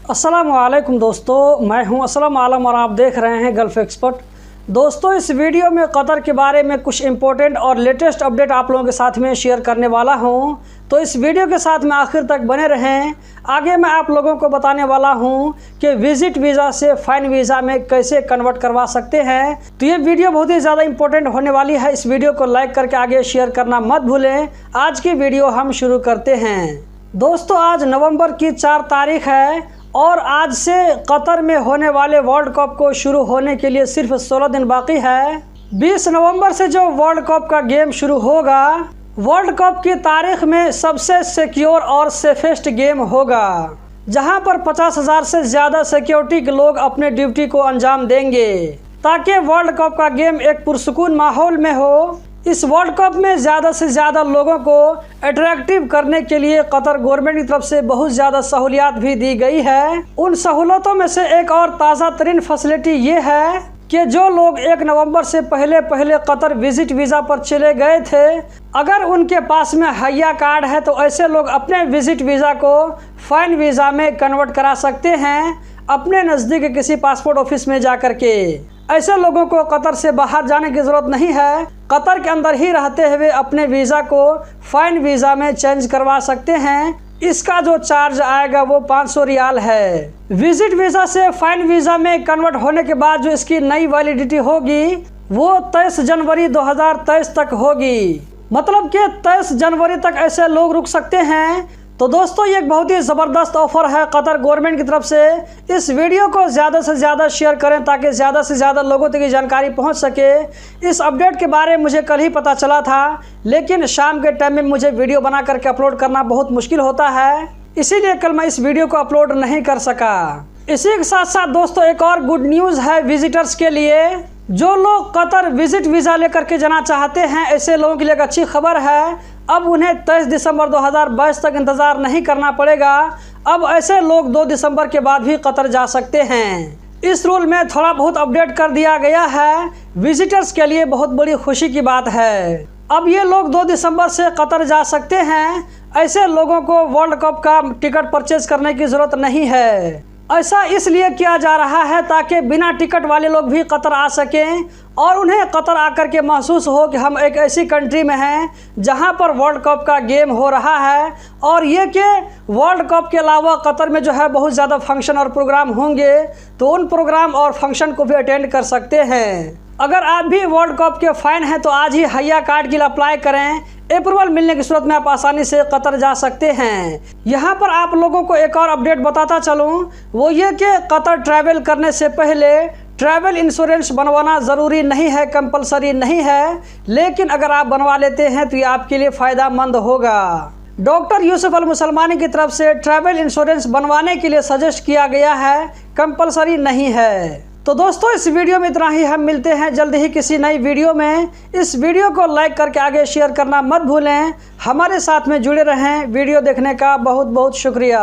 अस्सलामुअलैकुम दोस्तों, मैं हूं असलम आलम और आप देख रहे हैं गल्फ़ एक्सपर्ट। दोस्तों, इस वीडियो में कतर के बारे में कुछ इंपॉर्टेंट और लेटेस्ट अपडेट आप लोगों के साथ में शेयर करने वाला हूं, तो इस वीडियो के साथ में आखिर तक बने रहें। आगे मैं आप लोगों को बताने वाला हूं कि विजिट वीज़ा से फ़ाइन वीज़ा में कैसे कन्वर्ट करवा सकते हैं। तो ये वीडियो बहुत ही ज़्यादा इंपॉर्टेंट होने वाली है। इस वीडियो को लाइक करके आगे शेयर करना मत भूलें। आज की वीडियो हम शुरू करते हैं। दोस्तों, आज नवंबर की 4 तारीख है और आज से कतर में होने वाले वर्ल्ड कप को शुरू होने के लिए सिर्फ 16 दिन बाकी है। 20 नवंबर से जो वर्ल्ड कप का गेम शुरू होगा, वर्ल्ड कप की तारीख में सबसे सिक्योर और सेफेस्ट गेम होगा, जहां पर 50,000 से ज़्यादा सिक्योरिटी के लोग अपने ड्यूटी को अंजाम देंगे ताकि वर्ल्ड कप का गेम एक पुरसुकून माहौल में हो। इस वर्ल्ड कप में ज़्यादा से ज़्यादा लोगों को अट्रैक्टिव करने के लिए कतर गवर्नमेंट की तरफ से बहुत ज़्यादा सहूलियात भी दी गई है। उन सहूलतों में से एक और ताज़ा तरीन फैसिलिटी ये है कि जो लोग 1 नवंबर से पहले कतर विजिट वीज़ा पर चले गए थे, अगर उनके पास में हया कार्ड है तो ऐसे लोग अपने विजिट वीज़ा को फ़ाइन वीज़ा में कन्वर्ट करा सकते हैं अपने नज़दीक किसी पासपोर्ट ऑफिस में जा कर के। ऐसे लोगों को कतर से बाहर जाने की ज़रूरत नहीं है, कतर के अंदर ही रहते हुए अपने वीज़ा को फ़ाइन वीज़ा में चेंज करवा सकते हैं। इसका जो चार्ज आएगा वो 500 रियाल है। विजिट वीज़ा से फ़ाइन वीज़ा में कन्वर्ट होने के बाद जो इसकी नई वैलिडिटी होगी वो 23 जनवरी 2023 तक होगी। मतलब कि 23 जनवरी तक ऐसे लोग रुक सकते हैं। तो दोस्तों, ये एक बहुत ही ज़बरदस्त ऑफ़र है कतर गवर्नमेंट की तरफ से। इस वीडियो को ज़्यादा से ज़्यादा शेयर करें ताकि ज़्यादा से ज़्यादा लोगों तक ये जानकारी पहुंच सके। इस अपडेट के बारे में मुझे कल ही पता चला था, लेकिन शाम के टाइम में मुझे वीडियो बना करके अपलोड करना बहुत मुश्किल होता है, इसीलिए कल मैं इस वीडियो को अपलोड नहीं कर सका। इसी के साथ साथ दोस्तों, एक और गुड न्यूज़ है विजिटर्स के लिए। जो लोग कतर विजिट वीज़ा लेकर के जाना चाहते हैं, ऐसे लोगों के लिए एक अच्छी खबर है। अब उन्हें 23 दिसंबर 2022 तक इंतज़ार नहीं करना पड़ेगा। अब ऐसे लोग 2 दिसंबर के बाद भी कतर जा सकते हैं। इस रूल में थोड़ा बहुत अपडेट कर दिया गया है। विजिटर्स के लिए बहुत बड़ी खुशी की बात है। अब ये लोग 2 दिसंबर से कतर जा सकते हैं। ऐसे लोगों को वर्ल्ड कप का टिकट परचेज करने की ज़रूरत नहीं है। ऐसा इसलिए किया जा रहा है ताकि बिना टिकट वाले लोग भी कतर आ सकें और उन्हें कतर आकर के महसूस हो कि हम एक ऐसी कंट्री में हैं जहां पर वर्ल्ड कप का गेम हो रहा है। और ये कि वर्ल्ड कप के अलावा कतर में जो है बहुत ज़्यादा फंक्शन और प्रोग्राम होंगे, तो उन प्रोग्राम और फंक्शन को भी अटेंड कर सकते हैं। अगर आप भी वर्ल्ड कप के फ़ैन हैं तो आज ही हया कार्ड के लिए अप्लाई करें। अप्रूवल मिलने की सूरत में आप आसानी से कतर जा सकते हैं। यहाँ पर आप लोगों को एक और अपडेट बताता चलूँ, वो ये कि कतर ट्रैवल करने से पहले ट्रैवल इंश्योरेंस बनवाना ज़रूरी नहीं है, कंपलसरी नहीं है, लेकिन अगर आप बनवा लेते हैं तो ये आपके लिए फ़ायदेमंद होगा। डॉक्टर यूसुफ अल मुसलमानी की तरफ से ट्रैवल इंश्योरेंस बनवाने के लिए सजेस्ट किया गया है, कंपलसरी नहीं है। तो दोस्तों, इस वीडियो में इतना ही। हम मिलते हैं जल्द ही किसी नई वीडियो में। इस वीडियो को लाइक करके आगे शेयर करना मत भूलें। हमारे साथ में जुड़े रहें। वीडियो देखने का बहुत बहुत शुक्रिया।